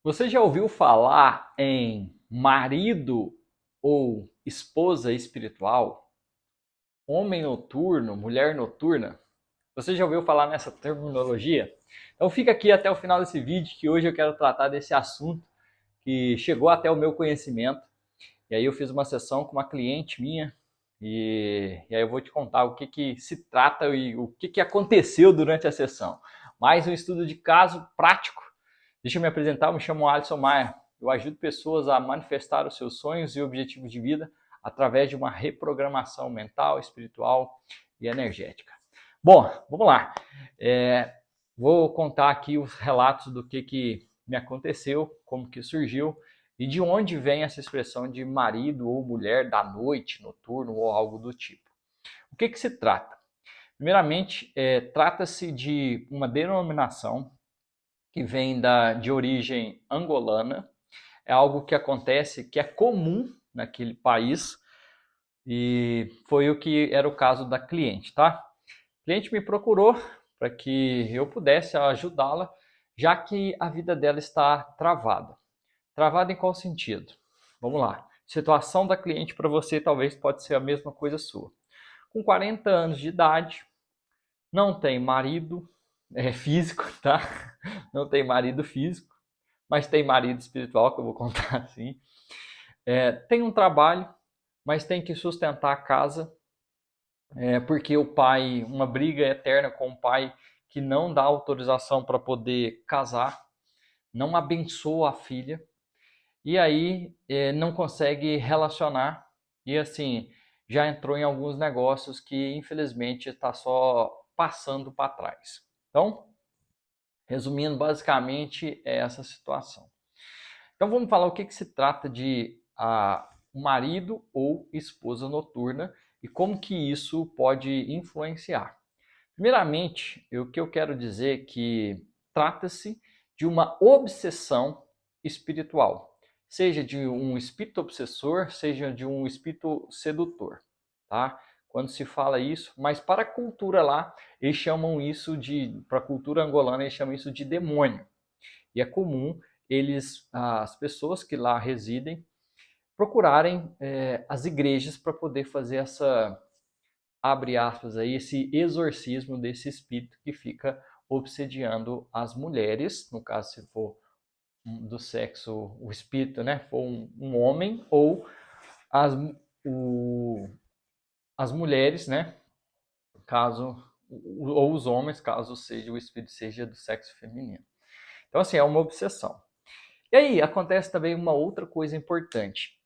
Você já ouviu falar em marido ou esposa espiritual? Homem noturno, mulher noturna? Você já ouviu falar nessa terminologia? Então fica aqui até o final desse vídeo que hoje eu quero tratar desse assunto que chegou até o meu conhecimento. E aí eu fiz uma sessão com uma cliente minha e aí eu vou te contar o que se trata e o que aconteceu durante a sessão. Mais um estudo de caso prático. Deixa eu me apresentar, eu me chamo Alisson Maia. Eu ajudo pessoas a manifestar os seus sonhos e objetivos de vida através de uma reprogramação mental, espiritual e energética. Bom, vamos lá. Vou contar aqui os relatos do que me aconteceu, como que surgiu e de onde vem essa expressão de marido ou mulher da noite, noturno ou algo do tipo. O que se trata? Primeiramente, trata-se de uma denominação que vem de origem angolana. É algo que acontece, que é comum naquele país e foi o que era o caso da cliente, tá? A cliente me procurou para que eu pudesse ajudá-la, já que a vida dela está travada. Travada em qual sentido? Vamos lá. Situação da cliente para você talvez pode ser a mesma coisa sua. Com 40 anos de idade, não tem marido físico, tá? Não tem marido físico, mas tem marido espiritual, que eu vou contar assim. Tem um trabalho, mas tem que sustentar a casa, porque o pai, uma briga eterna com o pai que não dá autorização para poder casar, não abençoa a filha, e aí não consegue relacionar, e assim, já entrou em alguns negócios que infelizmente está só passando para trás. Então, resumindo, basicamente é essa situação. Então vamos falar o que se trata de marido ou esposa noturna e como que isso pode influenciar. Primeiramente, o que eu quero dizer é que trata-se de uma obsessão espiritual, seja de um espírito obsessor, seja de um espírito sedutor, tá? Quando se fala isso, mas para a cultura lá, eles chamam isso para a cultura angolana, eles chamam isso de demônio. E é comum as pessoas que lá residem, procurarem as igrejas para poder fazer abre aspas aí, esse exorcismo desse espírito que fica obsediando as mulheres, no caso se for do sexo, o espírito, né, for um homem, ou as, as mulheres, né, caso, ou os homens, caso seja o espírito seja do sexo feminino. Então, assim, é uma obsessão. E aí, acontece também uma outra coisa importante.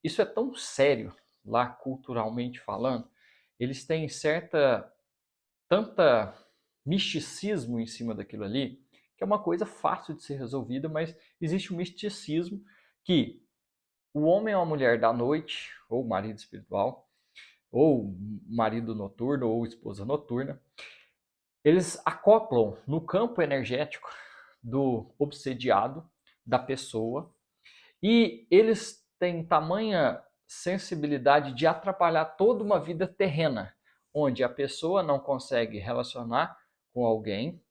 Isso é tão sério, lá culturalmente falando, eles têm tanta misticismo em cima daquilo ali, que é uma coisa fácil de ser resolvida, mas existe um misticismo que o homem ou a mulher da noite, ou marido espiritual, ou marido noturno, ou esposa noturna, eles acoplam no campo energético do obsediado, da pessoa, e eles têm tamanha sensibilidade de atrapalhar toda uma vida terrena, onde a pessoa não consegue relacionar com alguém,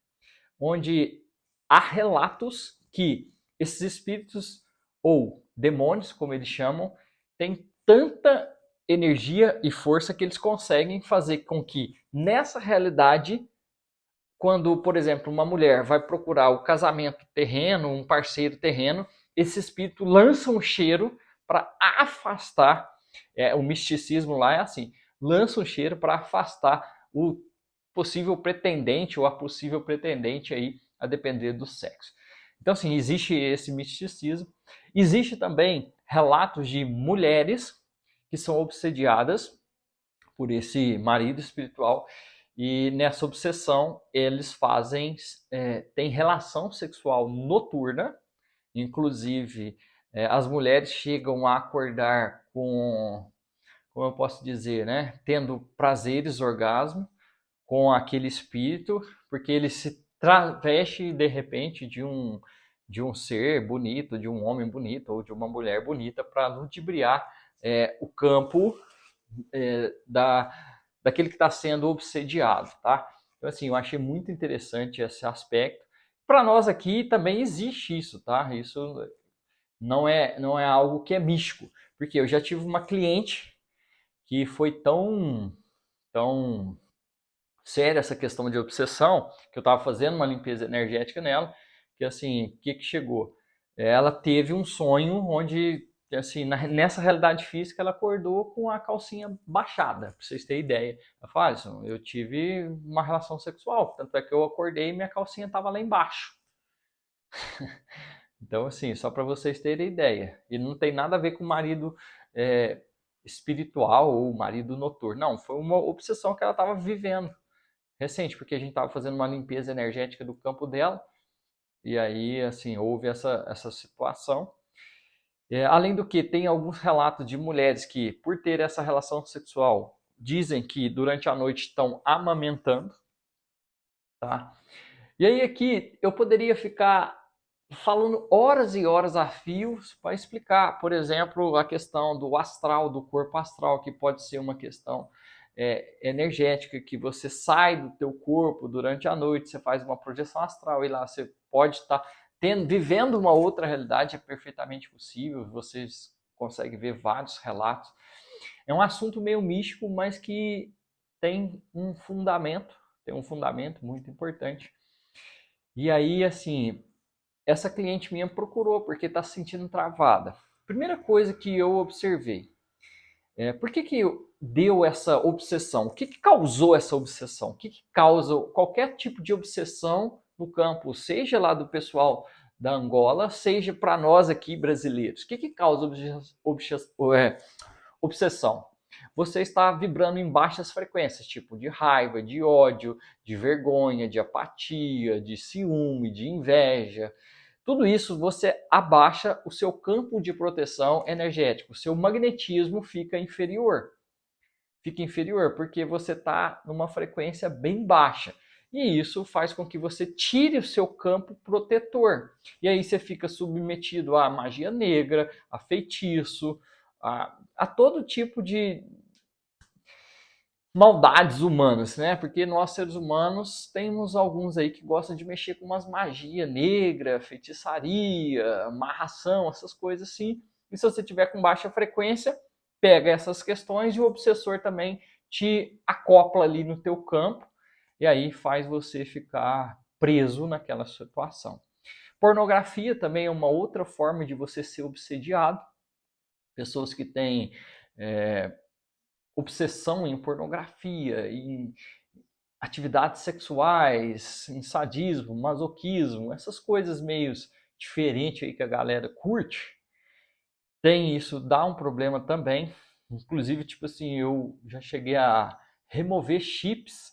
onde há relatos que esses espíritos ou demônios, como eles chamam, têm tanta energia e força que eles conseguem fazer com que nessa realidade, quando, por exemplo, uma mulher vai procurar o casamento terreno, um parceiro terreno, esse espírito lança um cheiro para afastar, o misticismo lá é assim, lança um cheiro para afastar o possível pretendente ou a possível pretendente aí, a depender do sexo. Então, assim, existe esse misticismo. Existe também relatos de mulheres que são obsediadas por esse marido espiritual e nessa obsessão eles têm relação sexual noturna, inclusive as mulheres chegam a acordar como eu posso dizer, né, tendo prazeres, orgasmo com aquele espírito, porque ele se traveste de repente de um ser bonito, de um homem bonito ou de uma mulher bonita para ludibriar o campo daquele que está sendo obsediado, tá? Então, assim, eu achei muito interessante esse aspecto Para nós aqui também existe isso, tá? Isso não é algo que é místico, porque eu já tive uma cliente que foi tão séria essa questão de obsessão, que eu estava fazendo uma limpeza energética nela, que assim, o que chegou? Ela teve um sonho onde, assim, nessa realidade física, ela acordou com a calcinha baixada, para vocês terem ideia. Ela falou, Alisson, eu tive uma relação sexual, tanto é que eu acordei e minha calcinha estava lá embaixo. Então, assim, só para vocês terem ideia. E não tem nada a ver com o marido espiritual ou marido noturno. Não, foi uma obsessão que ela estava vivendo recente, porque a gente estava fazendo uma limpeza energética do campo dela. E aí, assim, houve essa situação. Além do que, tem alguns relatos de mulheres que, por ter essa relação sexual, dizem que durante a noite estão amamentando, tá? E aí aqui eu poderia ficar falando horas e horas a fios para explicar, por exemplo, a questão do astral, do corpo astral, que pode ser uma questão energética, que você sai do teu corpo durante a noite, você faz uma projeção astral e lá você pode estar vivendo uma outra realidade, é perfeitamente possível, vocês conseguem ver vários relatos. É um assunto meio místico, mas que tem um fundamento muito importante. E aí, assim, essa cliente minha procurou porque está se sentindo travada. Primeira coisa que eu observei, por que deu essa obsessão? O que causou essa obsessão? O que causa qualquer tipo de obsessão no campo, seja lá do pessoal da Angola, seja para nós aqui brasileiros? O que causa obsessão? Você está vibrando em baixas frequências, tipo de raiva, de ódio, de vergonha, de apatia, de ciúme, de inveja. Tudo isso você abaixa o seu campo de proteção energético, o seu magnetismo fica inferior. Fica inferior porque você está numa frequência bem baixa. E isso faz com que você tire o seu campo protetor. E aí você fica submetido à magia negra, a feitiço, a todo tipo de maldades humanas, né? Porque nós seres humanos temos alguns aí que gostam de mexer com umas magia negra, feitiçaria, amarração, essas coisas assim. E se você tiver com baixa frequência, pega essas questões e o obsessor também te acopla ali no teu campo e aí faz você ficar preso naquela situação. Pornografia também é uma outra forma de você ser obsediado. Pessoas que têm obsessão em pornografia, em atividades sexuais, em sadismo, masoquismo, essas coisas meio diferentes aí que a galera curte, tem isso, dá um problema também. Inclusive, tipo assim, eu já cheguei a remover chips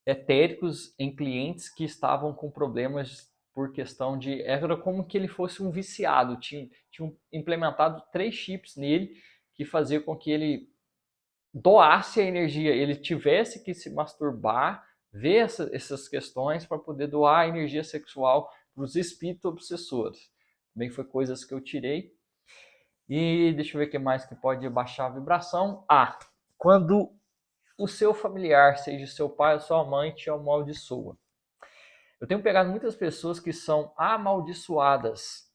etéricos em clientes que estavam com problemas por questão de... Era como que ele fosse um viciado. Tinham implementado 3 chips nele que fazia com que ele doasse a energia, ele tivesse que se masturbar, ver essas questões para poder doar a energia sexual para os espíritos obsessores. Também foi coisas que eu tirei. E deixa eu ver o que mais que pode baixar a vibração. Quando o seu familiar, seja seu pai ou sua mãe, te amaldiçoa. Eu tenho pegado muitas pessoas que são amaldiçoadas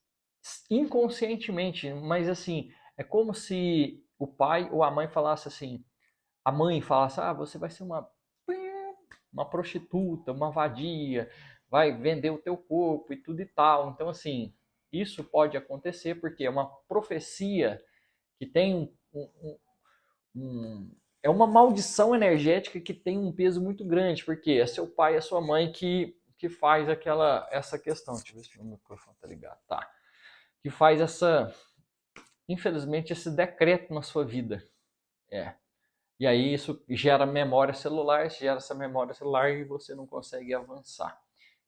inconscientemente, mas assim, é como se o pai ou a mãe falasse assim, a mãe falasse, você vai ser uma prostituta, uma vadia, vai vender o teu corpo e tudo e tal. Então, assim, isso pode acontecer porque é uma profecia que tem é uma maldição energética que tem um peso muito grande, porque é seu pai e a sua mãe que faz essa questão. Deixa eu ver se o microfone tá ligado. Tá. Que faz infelizmente, esse decreto na sua vida. E aí isso gera memória celular, gera essa memória celular e você não consegue avançar.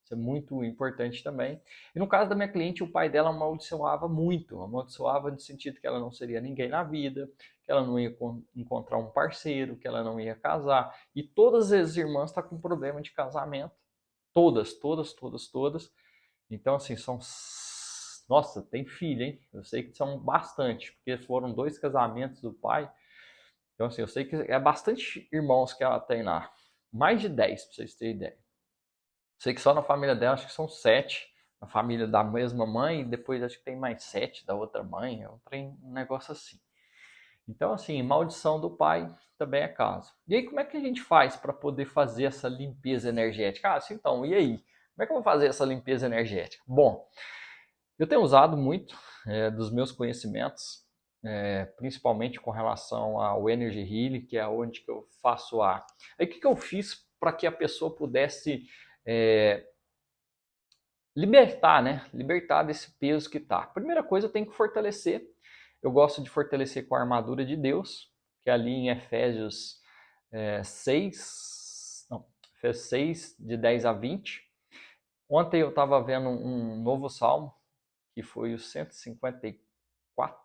Isso é muito importante também. E no caso da minha cliente, o pai dela amaldiçoava muito. Amaldiçoava no sentido que ela não seria ninguém na vida, que ela não ia encontrar um parceiro, que ela não ia casar. E todas as irmãs estão com problema de casamento. Todas, todas, todas, todas. Então, assim, são... Nossa, tem filha, hein? Eu sei que são bastante, porque foram 2 casamentos do pai. Então, assim, eu sei que é bastante irmãos que ela tem lá. Mais de 10, pra vocês terem ideia. Sei que só na família dela acho que são 7. Na família da mesma mãe, e depois acho que tem mais 7 da outra mãe. É um negócio assim. Então, assim, maldição do pai também é caso. E aí, como é que a gente faz para poder fazer essa limpeza energética? Ah, assim, então, e aí? Como é que eu vou fazer essa limpeza energética? Bom, eu tenho usado muito dos meus conhecimentos, principalmente com relação ao Energy Healing, que é onde que eu faço a... Aí, o que eu fiz para que a pessoa pudesse libertar, né? Libertar desse peso que tá. Primeira coisa, eu tenho que fortalecer. Eu gosto de fortalecer com a armadura de Deus, que é ali em Efésios 6, não, Efésios 6, de 10 a 20. Ontem eu estava vendo um novo salmo, que foi o 154.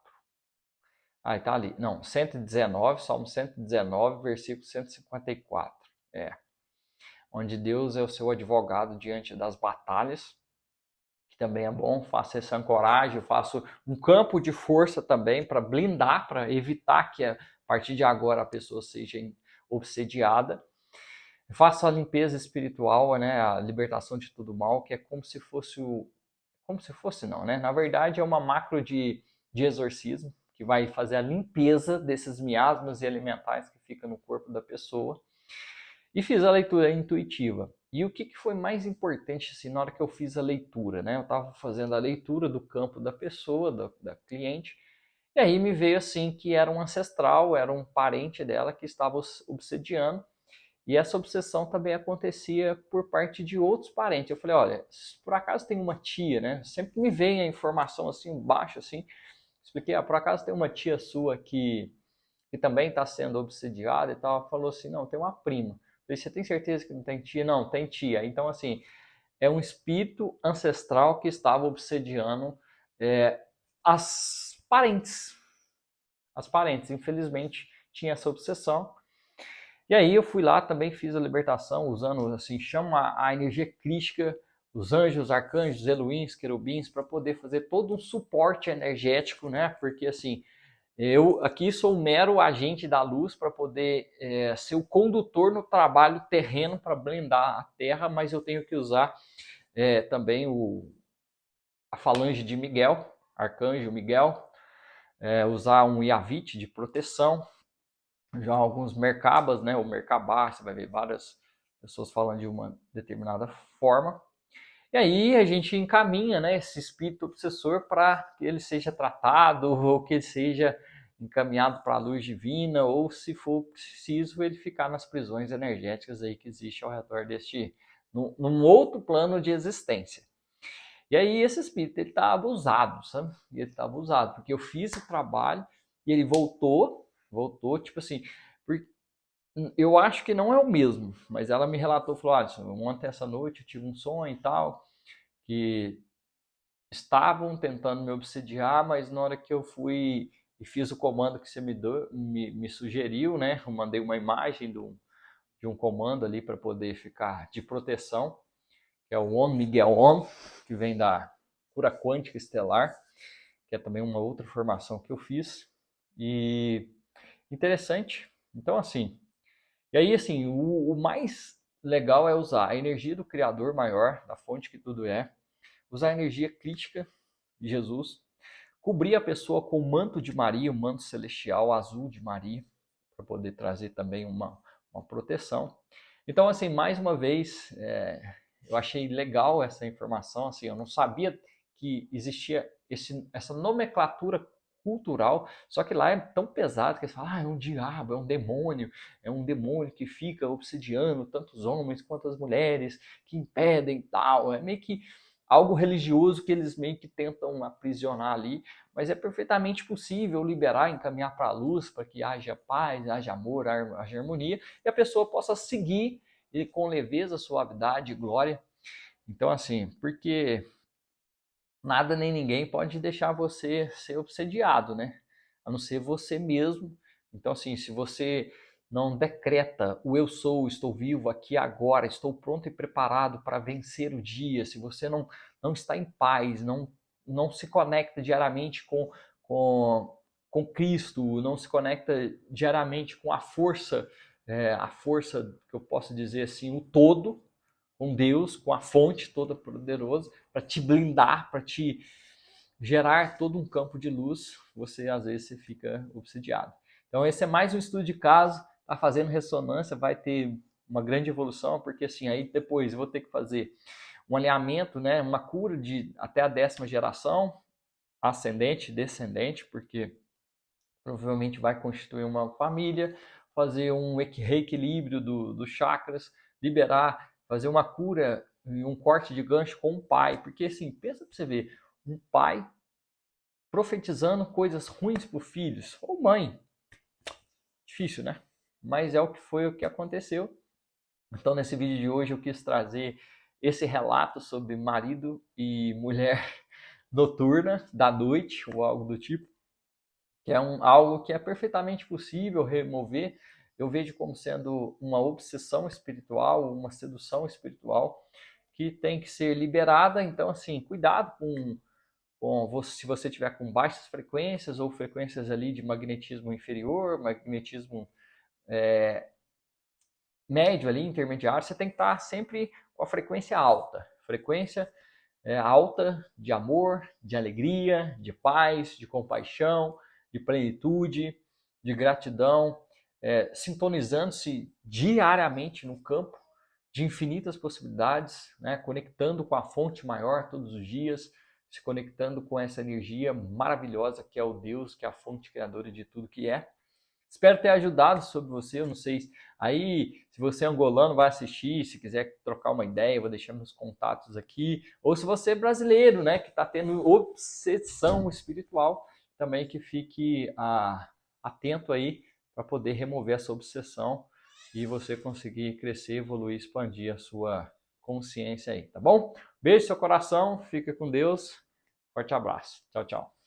Ah, tá ali. Não, 119, Salmo 119, versículo 154. Onde Deus é o seu advogado diante das batalhas, que também é bom. Faço essa ancoragem, eu faço um campo de força também para blindar, para evitar que a partir de agora a pessoa seja obsediada. Eu faço a limpeza espiritual, né, a libertação de tudo mal, que é como se fosse como se fosse não, né? Na verdade é uma macro de exorcismo, que vai fazer a limpeza desses miasmas e elementais que ficam no corpo da pessoa. E fiz a leitura intuitiva. E o que foi mais importante assim, na hora que eu fiz a leitura, né? Eu estava fazendo a leitura do campo da pessoa, da cliente, e aí me veio assim que era um ancestral, era um parente dela que estava obsediando, e essa obsessão também acontecia por parte de outros parentes. Eu falei, olha, se por acaso tem uma tia, né? Sempre me vem a informação assim, embaixo, assim. Expliquei, por acaso tem uma tia sua que também está sendo obsediada e tal. Ela falou assim, não, tem uma prima. Eu falei, você tem certeza que não tem tia? Não, tem tia. Então, assim, é um espírito ancestral que estava obsediando as parentes. As parentes, infelizmente, tinha essa obsessão. E aí eu fui lá, também fiz a libertação, usando, assim, chama a energia crística, os anjos, arcanjos, elohims, querubins, para poder fazer todo um suporte energético, né? Porque, assim, eu aqui sou um mero agente da luz para poder ser o condutor no trabalho terreno para blindar a terra, mas eu tenho que usar também a falange de Miguel, arcanjo Miguel, usar um Yavite de proteção, já alguns merkabas, né, o merkabah, você vai ver várias pessoas falando de uma determinada forma. E aí a gente encaminha, né, esse espírito obsessor para que ele seja tratado ou que ele seja encaminhado para a luz divina, ou se for preciso ele ficar nas prisões energéticas aí que existe ao redor deste, num outro plano de existência. E aí esse espírito ele está abusado, sabe? Ele está abusado porque eu fiz o trabalho e ele voltou, tipo assim, eu acho que não é o mesmo, mas ela me relatou, falou, ontem essa noite eu tive um sonho e tal, que estavam tentando me obsediar, mas na hora que eu fui e fiz o comando que você me sugeriu, né? Eu mandei uma imagem de um comando ali para poder ficar de proteção, que é o On Miguel On, que vem da cura quântica estelar, que é também uma outra formação que eu fiz. E interessante. Então, assim, e aí, assim, o mais legal é usar a energia do Criador maior, da fonte que tudo é, usar a energia crítica de Jesus, cobrir a pessoa com o manto de Maria, o manto celestial azul de Maria, para poder trazer também uma proteção. Então, assim, mais uma vez, eu achei legal essa informação, assim, eu não sabia que existia essa nomenclatura cultural, só que lá é tão pesado que eles falam, é um diabo, é um demônio que fica obsidiando tantos homens quanto as mulheres, que impedem tal, é meio que algo religioso que eles meio que tentam aprisionar ali, mas é perfeitamente possível liberar, encaminhar para a luz, para que haja paz, haja amor, haja harmonia, e a pessoa possa seguir com leveza, suavidade e glória. Então, assim, porque nada nem ninguém pode deixar você ser obsediado, né? A não ser você mesmo. Então, assim, se você não decreta o eu sou, estou vivo aqui agora, estou pronto e preparado para vencer o dia, se você não está em paz, não se conecta diariamente com Cristo, não se conecta diariamente com a força que eu posso dizer assim, o todo, com Deus, com a fonte toda poderosa, para te blindar, para te gerar todo um campo de luz, você às vezes você fica obsidiado. Então esse é mais um estudo de caso, tá fazendo ressonância, vai ter uma grande evolução, porque assim, aí depois eu vou ter que fazer um alinhamento, né, uma cura de até a 10ª geração, ascendente, descendente, porque provavelmente vai constituir uma família, fazer um reequilíbrio dos chakras, liberar, fazer uma cura e um corte de gancho com o pai, porque assim, pensa para você ver, um pai profetizando coisas ruins para os filhos, ou mãe, difícil, né? Mas é o que foi o que aconteceu. Então, nesse vídeo de hoje, eu quis trazer esse relato sobre marido e mulher noturna, da noite, ou algo do tipo, que é algo que é perfeitamente possível remover. Eu vejo como sendo uma obsessão espiritual, uma sedução espiritual, que tem que ser liberada. Então, assim, cuidado se você tiver com baixas frequências ou frequências ali de magnetismo inferior, magnetismo médio ali, intermediário, você tem que estar sempre com a frequência alta. Frequência alta de amor, de alegria, de paz, de compaixão, de plenitude, de gratidão, sintonizando-se diariamente no campo de infinitas possibilidades, né? Conectando com a fonte maior todos os dias, se conectando com essa energia maravilhosa que é o Deus, que é a fonte criadora de tudo que é. Espero ter ajudado sobre você. Eu não sei se você é angolano, vai assistir. Se quiser trocar uma ideia, eu vou deixar meus contatos aqui. Ou se você é brasileiro, né, que está tendo obsessão espiritual, também que fique atento aí para poder remover essa obsessão e você conseguir crescer, evoluir, expandir a sua consciência aí, tá bom? Beijo no seu coração, fica com Deus. Forte abraço. Tchau, tchau.